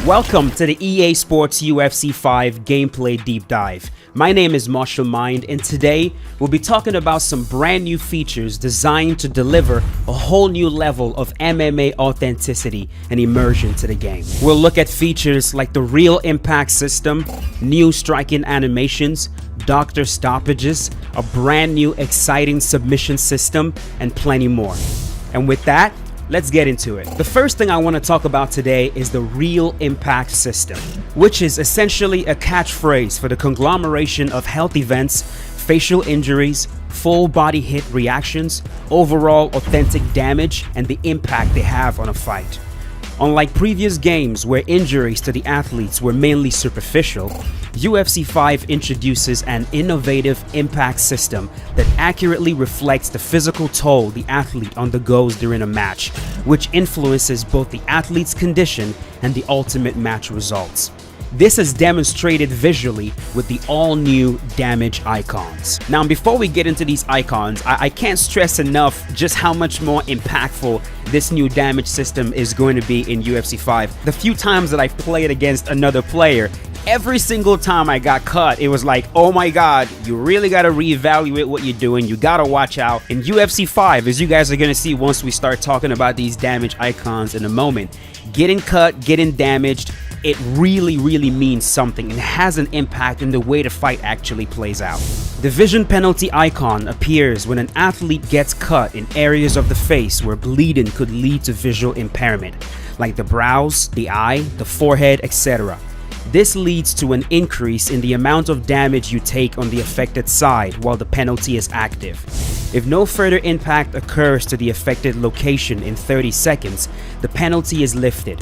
Welcome to the EA Sports UFC 5 gameplay deep dive. My name is Marshall Mind, and today we'll be talking about some brand new features designed to deliver a whole new level of MMA authenticity and immersion to the game. We'll look at features like the real impact system, new striking animations, doctor stoppages, a brand new exciting submission system, and plenty more. And with that, let's get into it. The first thing I want to talk about today is the real impact system, which is essentially a catchphrase for the conglomeration of health events, facial injuries, full body hit reactions, overall authentic damage, and the impact they have on a fight. Unlike previous games where injuries to the athletes were mainly superficial, UFC 5 introduces an innovative impact system that accurately reflects the physical toll the athlete undergoes during a match, which influences both the athlete's condition and the ultimate match results. This is demonstrated visually with the all-new damage icons. Now, before we get into these icons, I can't stress enough just how much more impactful this new damage system is going to be in UFC 5. The few times that I've played against another player, every single time I got cut, it was like, oh my god, you really got to reevaluate what you're doing. You got to watch out. In UFC 5, as you guys are going to see once we start talking about these damage icons in a moment, getting cut, getting damaged, it really means something and has an impact in the way the fight actually plays out. The vision penalty icon appears when an athlete gets cut in areas of the face where bleeding could lead to visual impairment, like the brows, the eye, the forehead, etc. This leads to an increase in the amount of damage you take on the affected side while the penalty is active. If no further impact occurs to the affected location in 30 seconds, the penalty is lifted.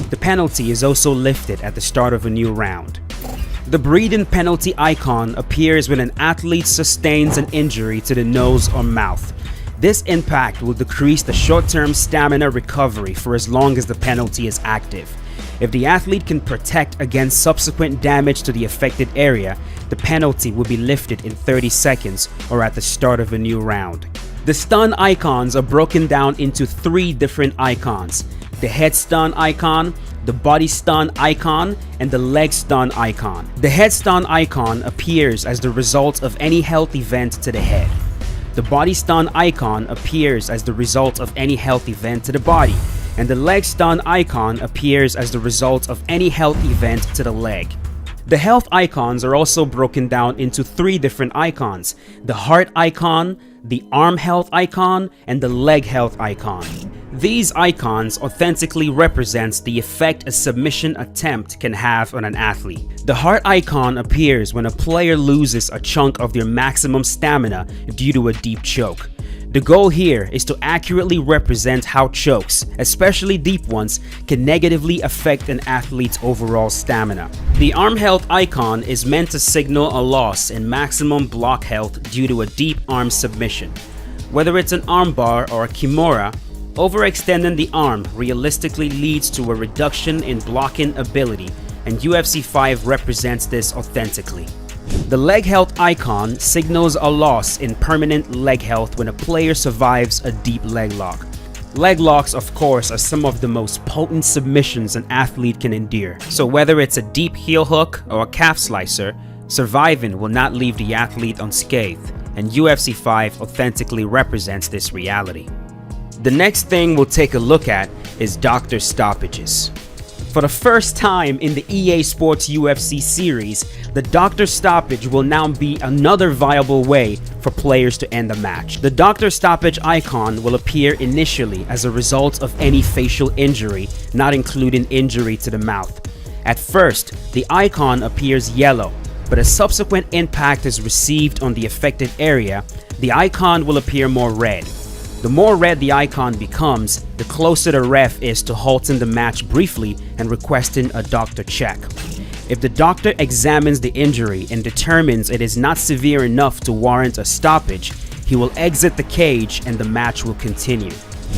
The penalty is also lifted at the start of a new round. The breathing penalty icon appears when an athlete sustains an injury to the nose or mouth. This impact will decrease the short-term stamina recovery for as long as the penalty is active. If the athlete can protect against subsequent damage to the affected area, the penalty will be lifted in 30 seconds or at the start of a new round. The stun icons are broken down into 3 different icons: the head stun icon, the body stun icon, and the leg stun icon. The head stun icon appears as the result of any health event to the head. The body stun icon appears as the result of any health event to the body, and the leg stun icon appears as the result of any health event to the leg. The health icons are also broken down into 3 different icons: the heart icon, the arm health icon, and the leg health icon. These icons authentically represents the effect a submission attempt can have on an athlete. The heart icon appears when a player loses a chunk of their maximum stamina due to a deep choke. The goal here is to accurately represent how chokes, especially deep ones, can negatively affect an athlete's overall stamina. The arm health icon is meant to signal a loss in maximum block health due to a deep arm submission. Whether it's an armbar or a kimura, overextending the arm realistically leads to a reduction in blocking ability, and UFC 5 represents this authentically. The leg health icon signals a loss in permanent leg health when a player survives a deep leg lock. Leg locks, of course, are some of the most potent submissions an athlete can endure. So whether it's a deep heel hook or a calf slicer, surviving will not leave the athlete unscathed, and UFC 5 authentically represents this reality. The next thing we'll take a look at is doctor stoppages. For the first time in the EA Sports UFC series, the doctor stoppage will now be another viable way for players to end a match. The doctor stoppage icon will appear initially as a result of any facial injury, not including injury to the mouth. At first, the icon appears yellow, but as subsequent impact is received on the affected area, the icon will appear more red. The more red the icon becomes, the closer the ref is to halting the match briefly and requesting a doctor check. If the doctor examines the injury and determines it is not severe enough to warrant a stoppage, he will exit the cage and the match will continue.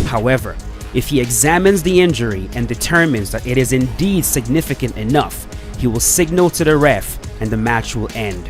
However, if he examines the injury and determines that it is indeed significant enough, he will signal to the ref and the match will end.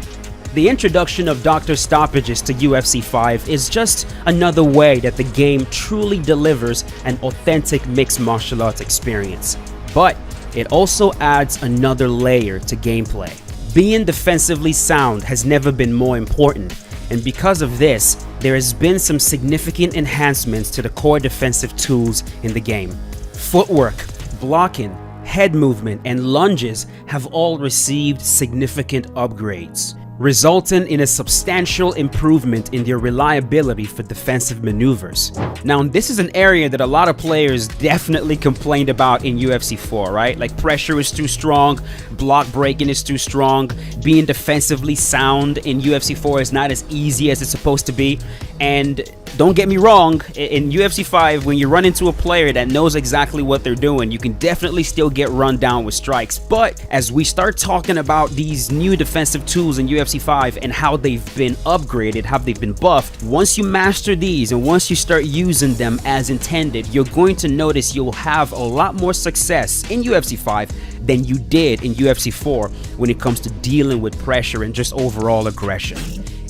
The introduction of doctor stoppages to UFC 5 is just another way that the game truly delivers an authentic mixed martial arts experience. But it also adds another layer to gameplay. Being defensively sound has never been more important, and because of this, there has been some significant enhancements to the core defensive tools in the game. Footwork, blocking, head movement, and lunges have all received significant upgrades, resulting in a substantial improvement in their reliability for defensive maneuvers. Now, this is an area that a lot of players definitely complained about in UFC 4, right? Like, pressure is too strong, block breaking is too strong, being defensively sound in UFC 4 is not as easy as it's supposed to be. And don't get me wrong, in UFC 5, when you run into a player that knows exactly what they're doing, you can definitely still get run down with strikes. But as we start talking about these new defensive tools in UFC 5 and how they've been upgraded, how they've been buffed, once you master these and once you start using them as intended, you're going to notice you'll have a lot more success in UFC 5 than you did in UFC 4 when it comes to dealing with pressure and just overall aggression.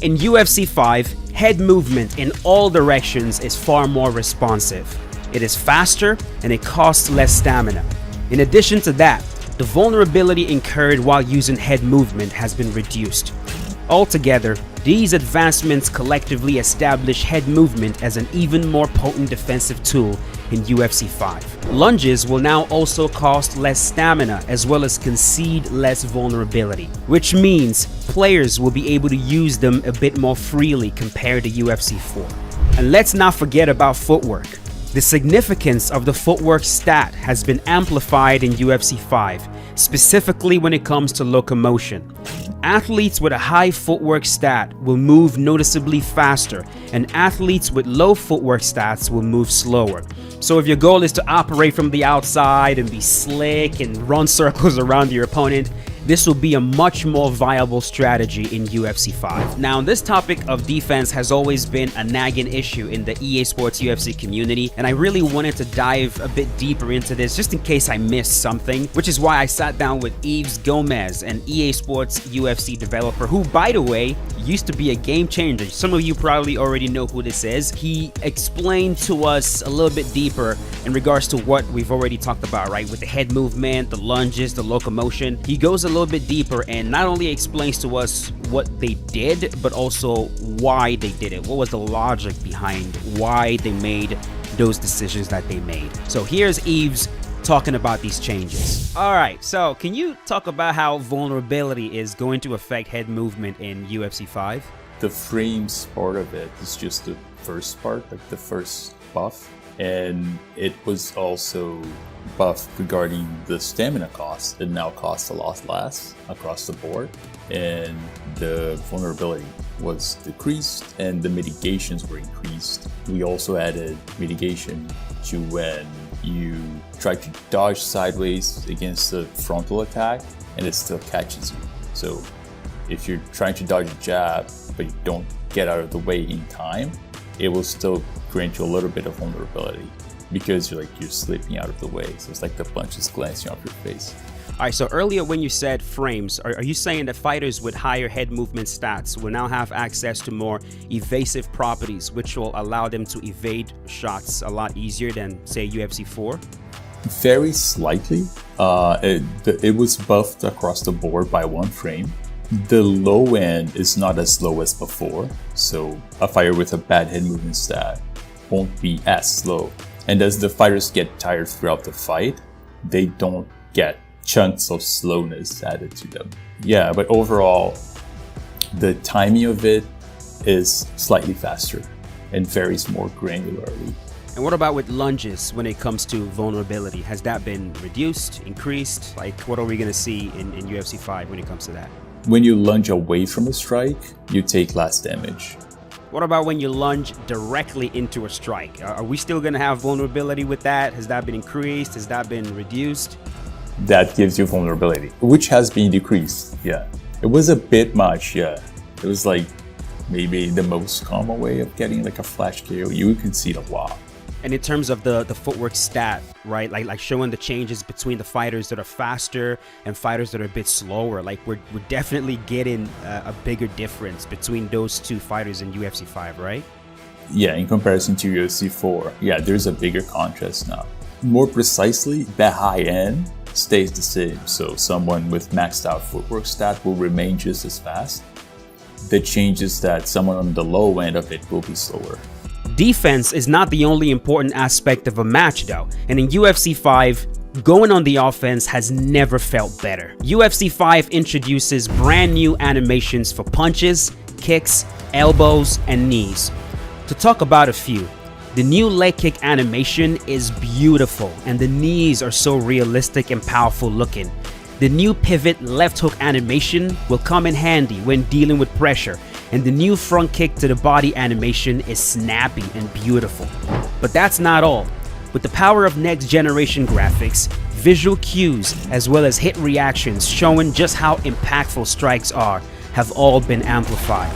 In UFC 5, head movement in all directions is far more responsive. It is faster and it costs less stamina. In addition to that, the vulnerability incurred while using head movement has been reduced. Altogether, these advancements collectively establish head movement as an even more potent defensive tool in UFC 5. Lunges will now also cost less stamina as well as concede less vulnerability, which means players will be able to use them a bit more freely compared to UFC 4. And let's not forget about footwork. The significance of the footwork stat has been amplified in UFC 5, specifically when it comes to locomotion. Athletes with a high footwork stat will move noticeably faster, and athletes with low footwork stats will move slower. So if your goal is to operate from the outside and be slick and run circles around your opponent, this will be a much more viable strategy in UFC 5. Now, this topic of defense has always been a nagging issue in the EA Sports UFC community, and I really wanted to dive a bit deeper into this just in case I missed something, which is why I sat down with Yves Gomez, an EA Sports UFC developer who, by the way, used to be a game changer. Some of you probably already know who this is. He explained to us a little bit deeper in regards to what we've already talked about, right? With the head movement, the lunges, the locomotion. He goes a little bit deeper and not only explains to us what they did, but also why they did it. What was the logic behind why they made those decisions that they made? So here's Yves talking about these changes. All right, so can you talk about how vulnerability is going to affect head movement in UFC 5? The frames part of it is just the first part, like the first buff. And it was also buffed regarding the stamina cost. It now costs a lot less across the board. And the vulnerability was decreased and the mitigations were increased. We also added mitigation to when you try to dodge sideways against the frontal attack and it still catches you. So if you're trying to dodge a jab but you don't get out of the way in time, it will still grant you a little bit of vulnerability because you're slipping out of the way. So it's like the punch is glancing off your face. All right, so earlier when you said frames, are you saying that fighters with higher head movement stats will now have access to more evasive properties, which will allow them to evade shots a lot easier than, say, UFC 4? Very slightly. It was buffed across the board by 1 frame. The low end is not as low as before, so a fighter with a bad head movement stat won't be as slow. And as the fighters get tired throughout the fight, they don't get chunks of slowness added to them. Yeah, but overall, the timing of it is slightly faster and varies more granularly. And what about with lunges when it comes to vulnerability? Has that been reduced, increased? Like, what are we going to see in UFC 5 when it comes to that? When you lunge away from a strike, you take less damage. What about when you lunge directly into a strike? Are we still going to have vulnerability with that? Has that been increased? Has that been reduced? That gives you vulnerability, which has been decreased. Yeah, it was a bit much. Yeah, it was like maybe the most common way of getting like a flash KO. You could see it a lot. And in terms of the footwork stat, right? Like showing the changes between the fighters that are faster and fighters that are a bit slower. Like we're definitely getting a bigger difference between those two fighters in UFC 5, right? Yeah, in comparison to UFC 4, yeah, there's a bigger contrast now. More precisely, the high end stays the same. So someone with maxed out footwork stat will remain just as fast. The change is that someone on the low end of it will be slower. Defense is not the only important aspect of a match though, and in UFC 5, going on the offense has never felt better. UFC 5 introduces brand new animations for punches, kicks, elbows, and knees. To talk about a few, the new leg kick animation is beautiful and the knees are so realistic and powerful looking. The new pivot left hook animation will come in handy when dealing with pressure, and the new front kick to the body animation is snappy and beautiful. But that's not all. With the power of next generation graphics, visual cues, as well as hit reactions showing just how impactful strikes are, have all been amplified.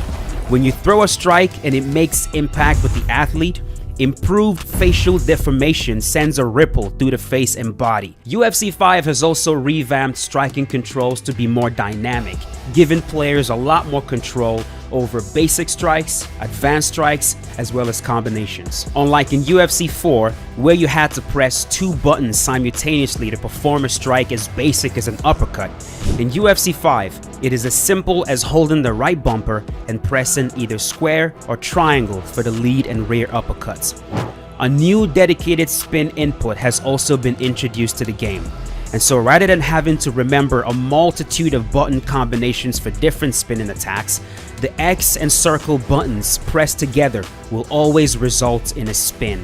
When you throw a strike and it makes impact with the athlete, improved facial deformation sends a ripple through the face and body. UFC 5 has also revamped striking controls to be more dynamic, giving players a lot more control over basic strikes, advanced strikes, as well as combinations. Unlike in UFC 4, where you had to press 2 buttons simultaneously to perform a strike as basic as an uppercut, in UFC 5, it is as simple as holding the right bumper and pressing either square or triangle for the lead and rear uppercuts. A new dedicated spin input has also been introduced to the game. And so rather than having to remember a multitude of button combinations for different spinning attacks, the X and circle buttons pressed together will always result in a spin.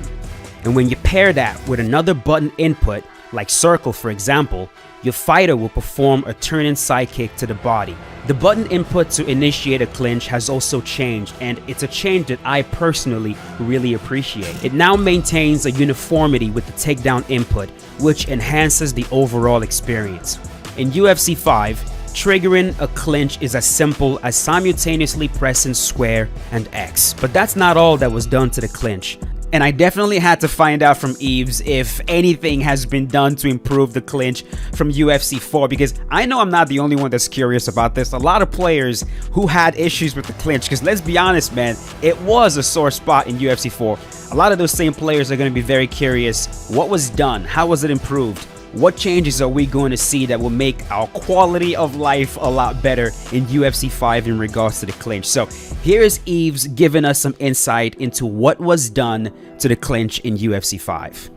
And when you pair that with another button input, like circle for example, your fighter will perform a turning side kick to the body. The button input to initiate a clinch has also changed, and it's a change that I personally really appreciate. It now maintains a uniformity with the takedown input, which enhances the overall experience. In UFC 5, triggering a clinch is as simple as simultaneously pressing square and X. But that's not all that was done to the clinch. And I definitely had to find out from Eves if anything has been done to improve the clinch from UFC 4, because I know I'm not the only one that's curious about this. A lot of players who had issues with the clinch, because let's be honest, man, it was a sore spot in UFC 4. A lot of those same players are going to be very curious. What was done? How was it improved? What changes are we going to see that will make our quality of life a lot better in UFC 5 in regards to the clinch? So here's Eves giving us some insight into what was done to the clinch in UFC 5.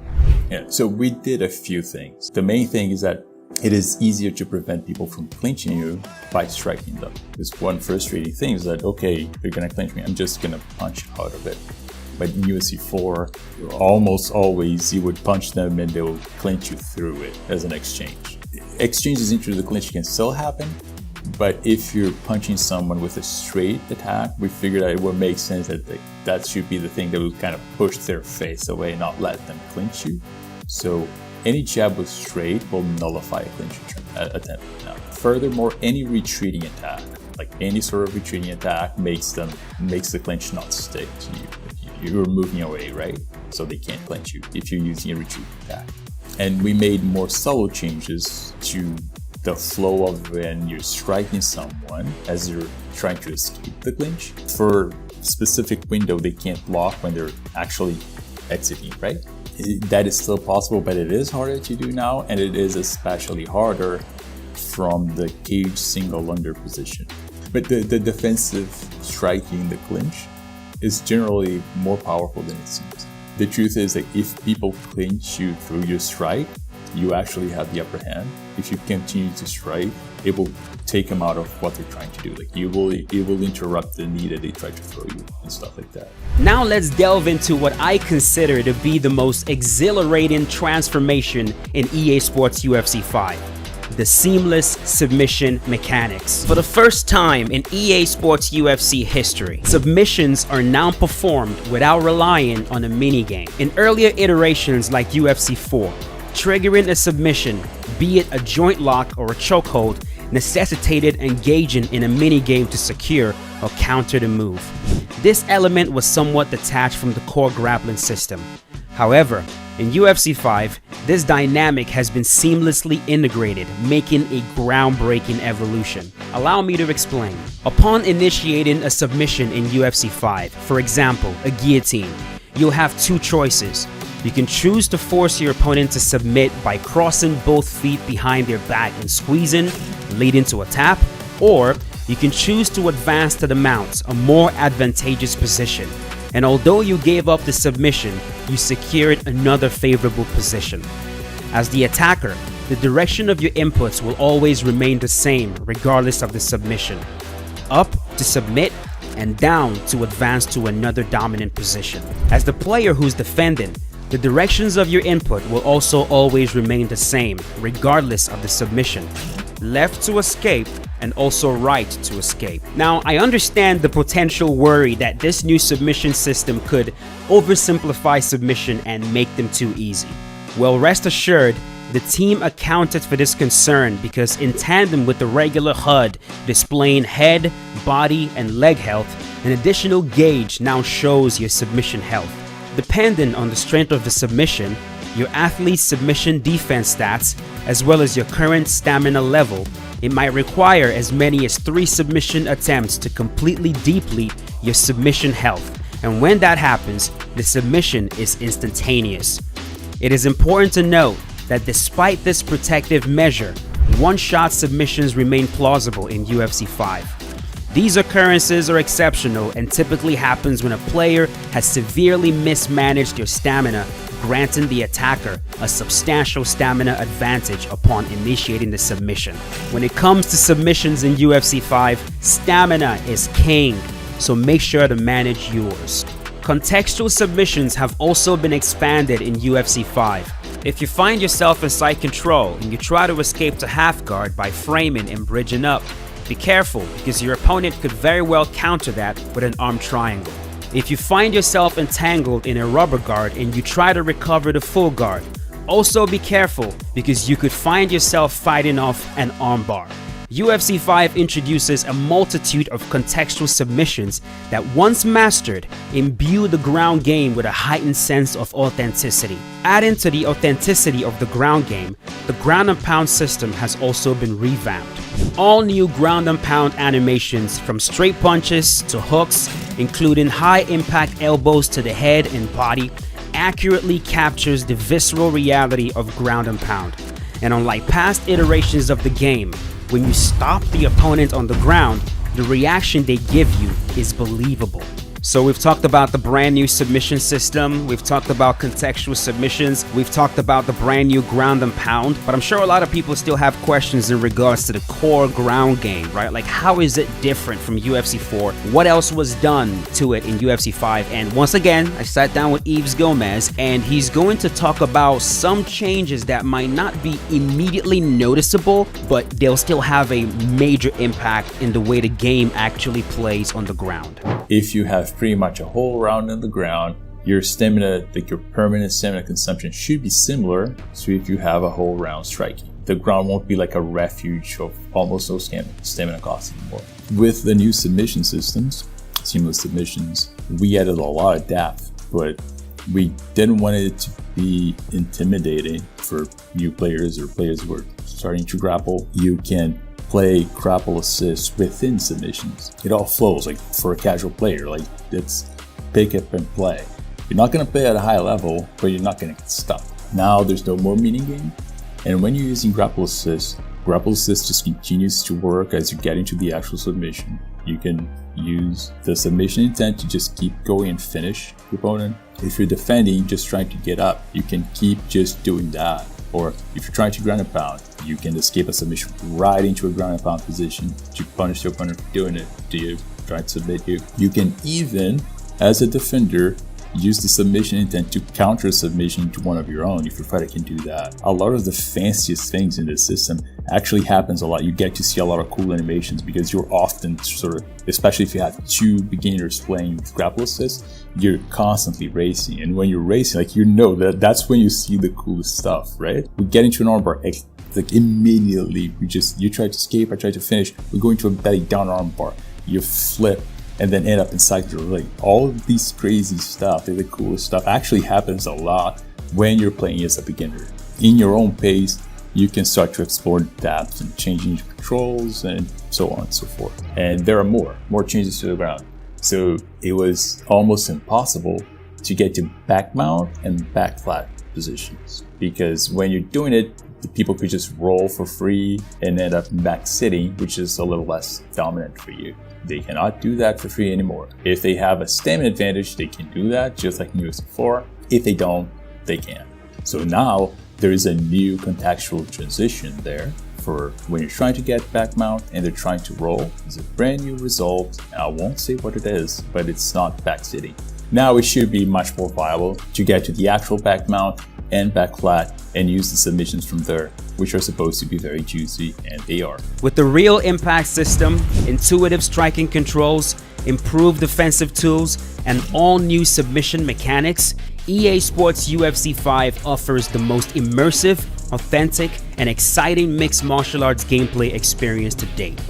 Yeah, so we did a few things. The main thing is that it is easier to prevent people from clinching you by striking them. This one frustrating thing is that, okay, they're going to clinch me, I'm just going to punch out of it. But in UFC 4, almost always you would punch them and they will clinch you through it as an exchange. Exchanges into the clinch can still happen, but if you're punching someone with a straight attack, we figured out it would make sense that that should be the thing that would kind of push their face away and not let them clinch you. So any jab with straight will nullify a clinch attempt. Now, furthermore, any retreating attack, like any sort of retreating attack, makes the clinch not stick to you. You're moving away, right? So they can't clinch you if you're using a retreat attack. And we made more subtle changes to the flow of when you're striking someone as you're trying to escape the clinch. For a specific window, they can't block when they're actually exiting, right? That is still possible, but it is harder to do now, and it is especially harder from the cage single under position. But the defensive striking the clinch is generally more powerful than it seems. The truth is that if people clinch you through your strike, you actually have the upper hand. If you continue to strike, it will take them out of what they're trying to do. Like it will interrupt the knee that they try to throw you and stuff like that. Now let's delve into what I consider to be the most exhilarating transformation in EA Sports UFC 5. The seamless submission mechanics. For the first time in EA Sports UFC history, submissions are now performed without relying on a minigame. In earlier iterations like UFC 4, triggering a submission, be it a joint lock or a chokehold, necessitated engaging in a minigame to secure or counter the move. This element was somewhat detached from the core grappling system. However, in UFC 5, this dynamic has been seamlessly integrated, making a groundbreaking evolution. Allow me to explain. Upon initiating a submission in UFC 5, for example, a guillotine, you'll have two choices. You can choose to force your opponent to submit by crossing both feet behind their back and squeezing, leading to a tap, or you can choose to advance to the mount, a more advantageous position. And although you gave up the submission, you secured another favorable position. As the attacker, the direction of your inputs will always remain the same regardless of the submission. Up to submit, and down to advance to another dominant position. As the player who's defending, the directions of your input will also always remain the same regardless of the submission. Left to escape, and also right to escape. Now, I understand the potential worry that this new submission system could oversimplify submission and make them too easy. Well, rest assured, the team accounted for this concern because in tandem with the regular HUD displaying head, body, and leg health, an additional gauge now shows your submission health. Depending on the strength of the submission, your athlete's submission defense stats, as well as your current stamina level, it might require as many as 3 submission attempts to completely deplete your submission health. And when that happens, the submission is instantaneous. It is important to note that despite this protective measure, one-shot submissions remain plausible in UFC 5. These occurrences are exceptional and typically happens when a player has severely mismanaged their stamina, granting the attacker a substantial stamina advantage upon initiating the submission. When it comes to submissions in UFC 5, stamina is king, so make sure to manage yours. Contextual submissions have also been expanded in UFC 5. If you find yourself in side control and you try to escape to half guard by framing and bridging up, be careful because your opponent could very well counter that with an arm triangle. If you find yourself entangled in a rubber guard and you try to recover the full guard, also be careful because you could find yourself fighting off an armbar. UFC 5 introduces a multitude of contextual submissions that, once mastered, imbue the ground game with a heightened sense of authenticity. Adding to the authenticity of the ground game, the ground and pound system has also been revamped. All new ground and pound animations, from straight punches to hooks, including high impact elbows to the head and body, accurately captures the visceral reality of ground and pound. And unlike past iterations of the game, when you stop the opponent on the ground, the reaction they give you is believable. So we've talked about the brand new submission system, we've talked about contextual submissions, we've talked about the brand new ground and pound, but I'm sure a lot of people still have questions in regards to the core ground game, right? Like, how is it different from UFC 4? What else was done to it in UFC 5? And once again, I sat down with Yves Gomez, and he's going to talk about some changes that might not be immediately noticeable, but they'll still have a major impact in the way the game actually plays on the ground. If you have pretty much a whole round on the ground, your stamina, like your permanent stamina consumption, should be similar to if you have a whole round striking. The ground won't be like a refuge of almost no stamina cost anymore. With the new submission systems, seamless submissions, we added a lot of depth, but we didn't want it to be intimidating for new players or players who are starting to grapple. You can play grapple assist within submissions. It all flows, like for a casual player, like it's pick up and play. You're not going to play at a high level, but you're not going to get stuck. Now there's no more mini game, and when you're using grapple assist just continues to work as you get into the actual submission. You can use the submission intent to just keep going and finish your opponent. If you're defending, just trying to get up, you can keep just doing that. Or if you're trying to ground and pound, you can escape a submission right into a ground and pound position to punish your opponent for doing it. Do you try to submit you? You can even, as a defender, use the submission intent to counter a submission to one of your own if your fighter can do that. A lot of the fanciest things in this system actually happens a lot. You get to see a lot of cool animations because you're often sort of, especially if you have two beginners playing with grapple assist, you're constantly racing. And when you're racing, like, you know that's when you see the coolest stuff, right? We get into an armbar, like immediately you try to escape, I try to finish, we go into a belly down armbar, you flip, and then end up inside your leg. All of these crazy stuff, the coolest stuff, actually happens a lot when you're playing as a beginner. In your own pace, you can start to explore depths and changing your controls and so on and so forth. And there are more changes to the ground. So it was almost impossible to get to back mount and back flat positions. Because when you're doing it, the people could just roll for free and end up back sitting, which is a little less dominant for you. They cannot do that for free anymore. If they have a stamina advantage, they can do that just like in UFC 4. If they don't, they can't. So now there is a new contextual transition there for when you're trying to get back mount and they're trying to roll. It's a brand new result. I won't say what it is, but it's not back sitting. Now it should be much more viable to get to the actual back mount and back flat and use the submissions from there, which are supposed to be very juicy, and they are. With the real impact system, intuitive striking controls, improved defensive tools, and all new submission mechanics, EA Sports UFC 5 offers the most immersive, authentic, and exciting mixed martial arts gameplay experience to date.